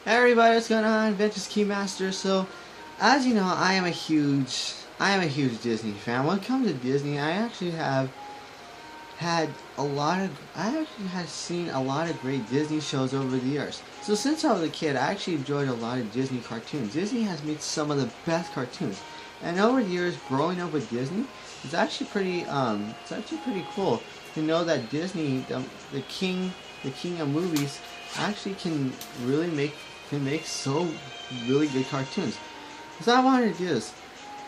Hey everybody, what's going on? Adventures Keymaster. So, as you know, I am a huge Disney fan. When it comes to Disney, I actually had seen a lot of great Disney shows over the years. So since I was a kid, I actually enjoyed a lot of Disney cartoons. Disney has made some of the best cartoons, and over the years, growing up with Disney, it's actually pretty cool to know that Disney, the king of movies, actually can make so really good cartoons. So I wanted to do this.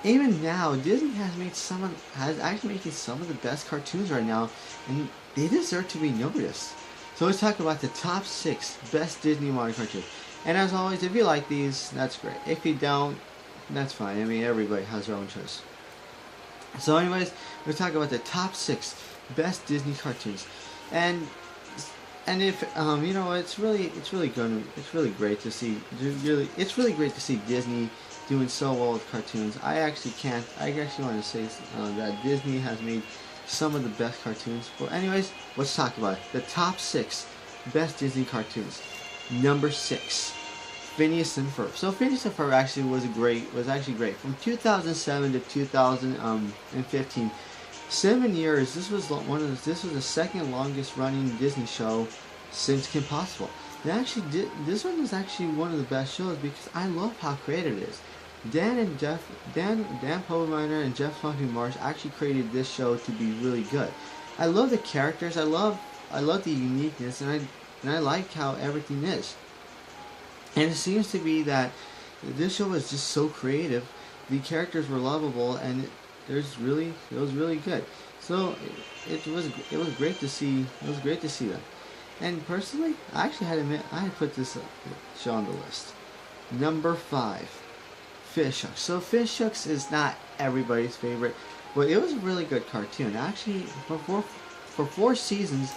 Even now, Disney has actually making some of the best cartoons right now, and they deserve to be noticed. So let's talk about the top 6 best Disney modern cartoons. And as always, if you like these, that's great. If you don't, that's fine. I mean, everybody has their own choice. So anyways, let's talk about the top 6 best Disney cartoons. And if you know, it's really great to see Disney doing so well with cartoons. I actually want to say that Disney has made some of the best cartoons. But anyways, let's talk about it. The top 6 best Disney cartoons. Number 6, Phineas and Ferb. So Phineas and Ferb actually was actually great from 2007 to 2015. 7 years. This was the second longest running Disney show since Kim Possible. This one was actually one of the best shows because I love how creative it is. Dan Povenminer and Jeff Funky Marsh actually created this show to be really good. I love the characters. I love the uniqueness, and I like how everything is. And it seems to be that this show was just so creative. The characters were lovable, and it was really good. So it was great to see. It was great to see that. And personally, I actually had to admit I had put this show on the list. Number 5, Fish Hooks. So Fish Hooks is not everybody's favorite, but it was a really good cartoon. Actually, for 4 seasons,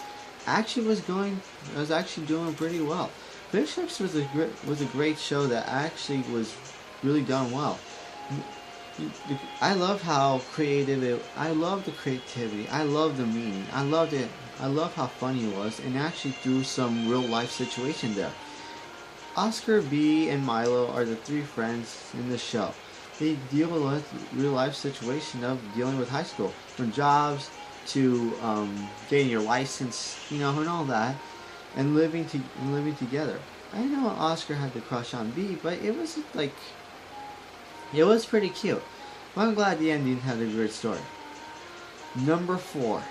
was actually doing pretty well. Fish Hooks was a great show that actually was really done well. I love how creative I love the creativity. I love the meaning. I love how funny it was, and actually threw some real life situation there. Oscar, B, and Milo are the 3 friends in the show. They deal with real life situation of dealing with high school, from jobs to getting your license, you know, and all that, and living together. I know Oscar had the crush on B, but it was pretty cute. But I'm glad the ending had a great story. Number 4,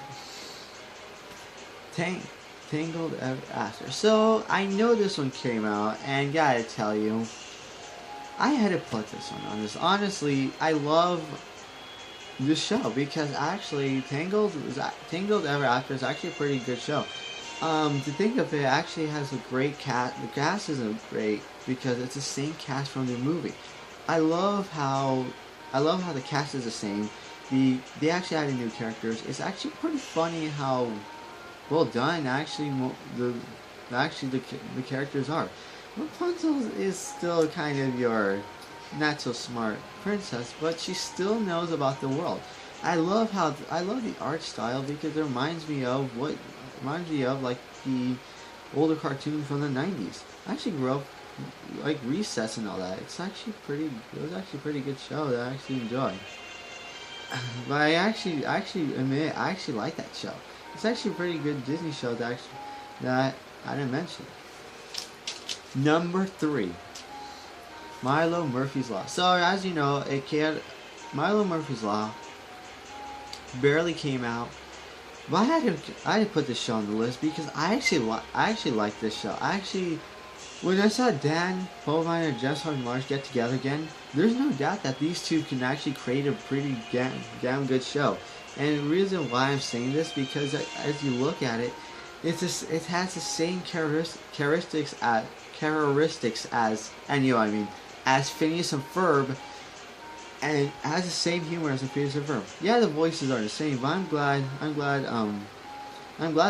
Tangled Ever After. So I know this one came out, and gotta tell you, I had to put this one on this. Honestly, I love this show because actually Tangled Ever After is actually a pretty good show. To think of it, actually has a great cast. The cast isn't great because it's the same cast from the movie. I love how the cast is the same. They actually added new characters. It's actually pretty funny how well done the characters are. Rapunzel is still kind of your not so smart princess, but she still knows about the world. I love the art style because it reminds me of like the older cartoons from the 90s. I actually grew up like Recess and all that. It was actually a pretty good show that I actually enjoyed. But I actually admit I actually like that show. It's actually a pretty good Disney show that I didn't mention. Number 3, Milo Murphy's Law. So as you know, Milo Murphy's Law barely came out, but I had to put this show on the list because I actually like this show. When I saw Dan Povenminer and Jeff Marsh get together again, there's no doubt that these two can actually create a pretty damn good show. And the reason why I'm saying this because as you look at it, it has the same characteristics as as Phineas and Ferb, and it has the same humor as Phineas and Ferb. Yeah, the voices are the same, but I'm glad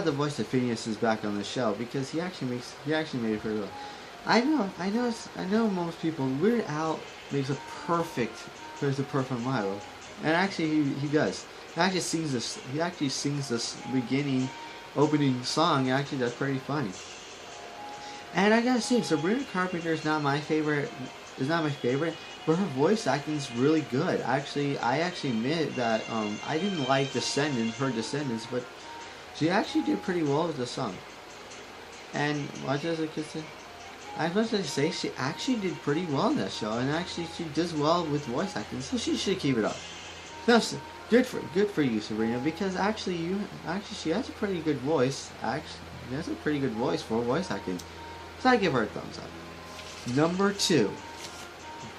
the voice of Phineas is back on the show because he actually made it pretty well. I know most people. Weird Al makes a perfect Milo, and actually he does. He actually sings this beginning opening song. Actually, that's pretty funny. And I gotta say, Sabrina Carpenter is not my favorite. Is not my favorite, but her voice acting is really good. Actually, I actually admit that I didn't like her Descendants, but she actually did pretty well with the song. And what does it say? I was going to say she actually did pretty well in that show, and actually she does well with voice acting, so she should keep it up. That's good for you, Sabrina, because actually she has a pretty good voice. Actually, she has a pretty good voice for voice acting, so I give her a thumbs up. Number 2,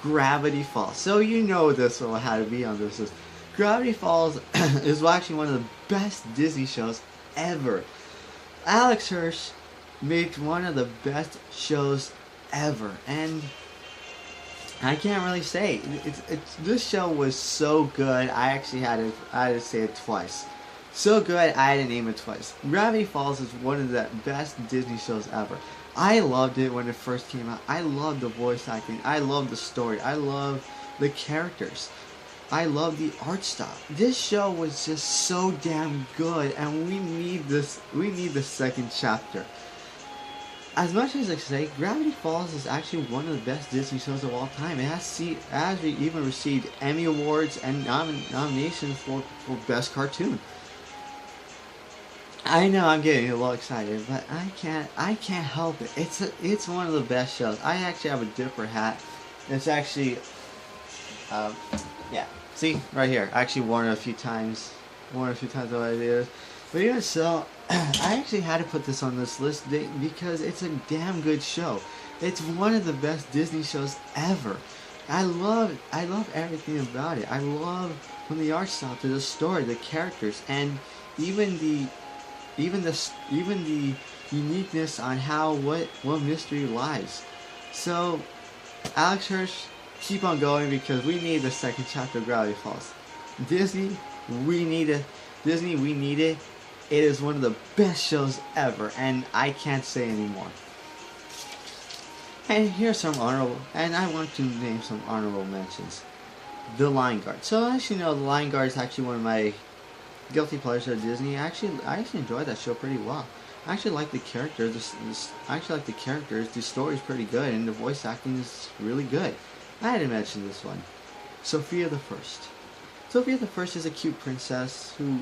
Gravity Falls. So you know this one had to be on this list. Gravity Falls is actually one of the best Disney shows ever. Alex Hirsch made one of the best shows ever, and I can't really say this show was so good. I actually had to say it twice. So good, I had to name it twice. Gravity Falls is one of the best Disney shows ever. I loved it when it first came out. I loved the voice acting. I loved the story. I loved the characters. I love the art style. This show was just so damn good, and we need this. We need the second chapter. As much as I say, Gravity Falls is actually one of the best Disney shows of all time. It has even received Emmy Awards and nominations for Best Cartoon. I know I'm getting a little excited, but I can't help it. It's one of the best shows. I actually have a different hat. It's actually, yeah. See right here. I actually worn it a few times. Over the years. But even so, I actually had to put this on this list because it's a damn good show. It's one of the best Disney shows ever. I love everything about it. I love from the art style to the story, the characters, and even the uniqueness on what mystery lies. So, Alex Hirsch, keep on going because we need the second chapter of Gravity Falls. Disney, we need it. Disney, we need it. It is one of the best shows ever, and I can't say anymore. And here's some and I want to name some honorable mentions. The Lion Guard. So as you know, The Lion Guard is actually one of my guilty pleasures of Disney. I actually enjoyed that show pretty well. I actually like the characters. The story's pretty good, and the voice acting is really good. I had to mention this one. Sofia the First. Sofia the First is a cute princess who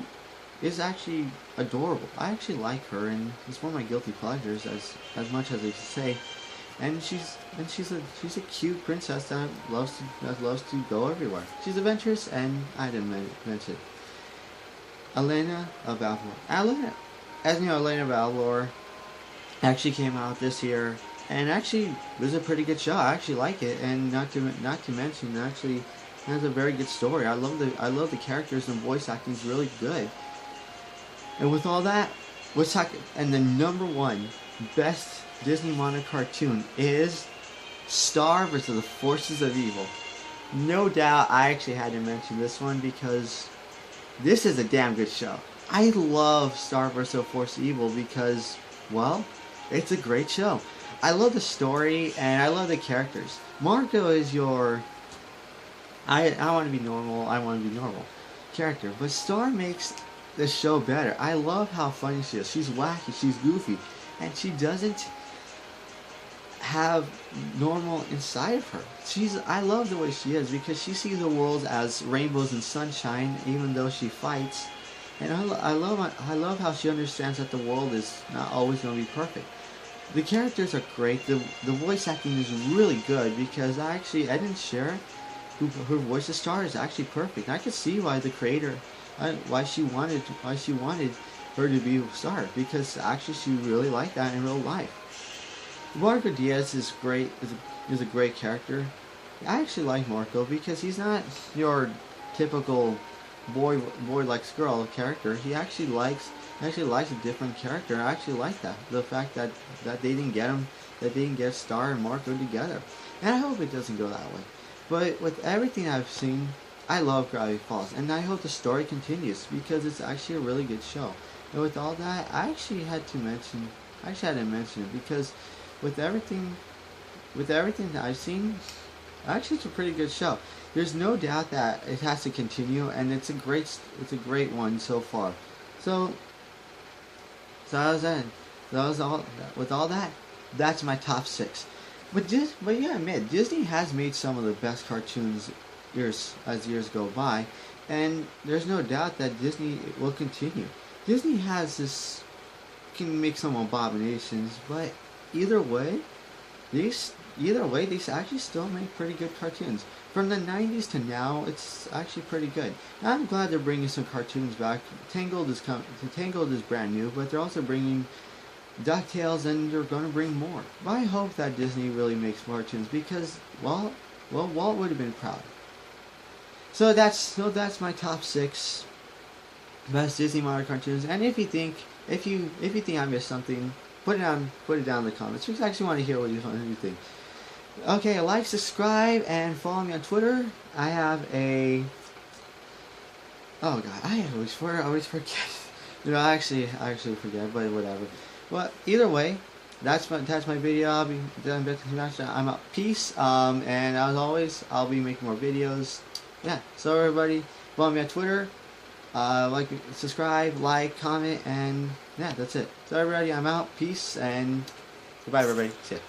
is actually adorable. I actually like her, and it's one of my guilty pleasures, as much as I can say. And she's a cute princess that loves to go everywhere. She's adventurous, and I didn't mention Elena of Avalor. As you know, Elena of Avalor actually came out this year, and actually was a pretty good show. I actually like it, and not to mention, actually has a very good story. I love the characters, and voice acting is really good. And with all that, and the number 1 best Disney modern cartoon is Star vs. the Forces of Evil. No doubt, I actually had to mention this one because this is a damn good show. I love Star vs. the Forces of Evil because, well, it's a great show. I love the story and I love the characters. Marco is your I want to be normal character, but Star makes the show better. I love how funny she is. She's wacky, she's goofy, and she doesn't have normal inside of her. I love the way she is because she sees the world as rainbows and sunshine, even though she fights. And I love how she understands that the world is not always going to be perfect. The characters are great. The voice acting is really good because Eden Sheeran, her voice of Star, is actually perfect. I could see why the creator, why she wanted her to be Star, because actually she really liked that in real life. Marco Diaz is great. Is a great character. I actually like Marco because he's not your typical boy likes girl character. He actually likes a different character. I actually like that. The fact that they didn't get Star and Marco together. And I hope it doesn't go that way. But with everything I've seen, I love Gravity Falls, and I hope the story continues because it's actually a really good show. And with all that, I actually had to mention it because with everything that I've seen, actually it's a pretty good show. There's no doubt that it has to continue, and it's a great one so far. So that was it. That was all. With all that, that's my top 6. But you gotta admit, Disney has made some of the best cartoons as years go by, and there's no doubt that Disney will continue. Disney can make some abominations, but either way, they actually still make pretty good cartoons. From the 90s to now, it's actually pretty good. And I'm glad they're bringing some cartoons back. Tangled is brand new, but they're also bringing DuckTales, and they're going to bring more. But I hope that Disney really makes cartoons because, well, Walt would have been proud. So that's my top 6 best Disney modern cartoons. And if you think I missed something, put it down in the comments. Because I actually want to hear what you think. Okay, like, subscribe, and follow me on Twitter. I have a... Oh god, I always forget. I actually forget, but whatever. Well, either way, that's my video. I'll be done. I'm out. Peace. And as always, I'll be making more videos. Yeah. So everybody, follow me on Twitter. Subscribe, comment, and yeah, that's it. So everybody, I'm out. Peace, and goodbye, everybody. See ya.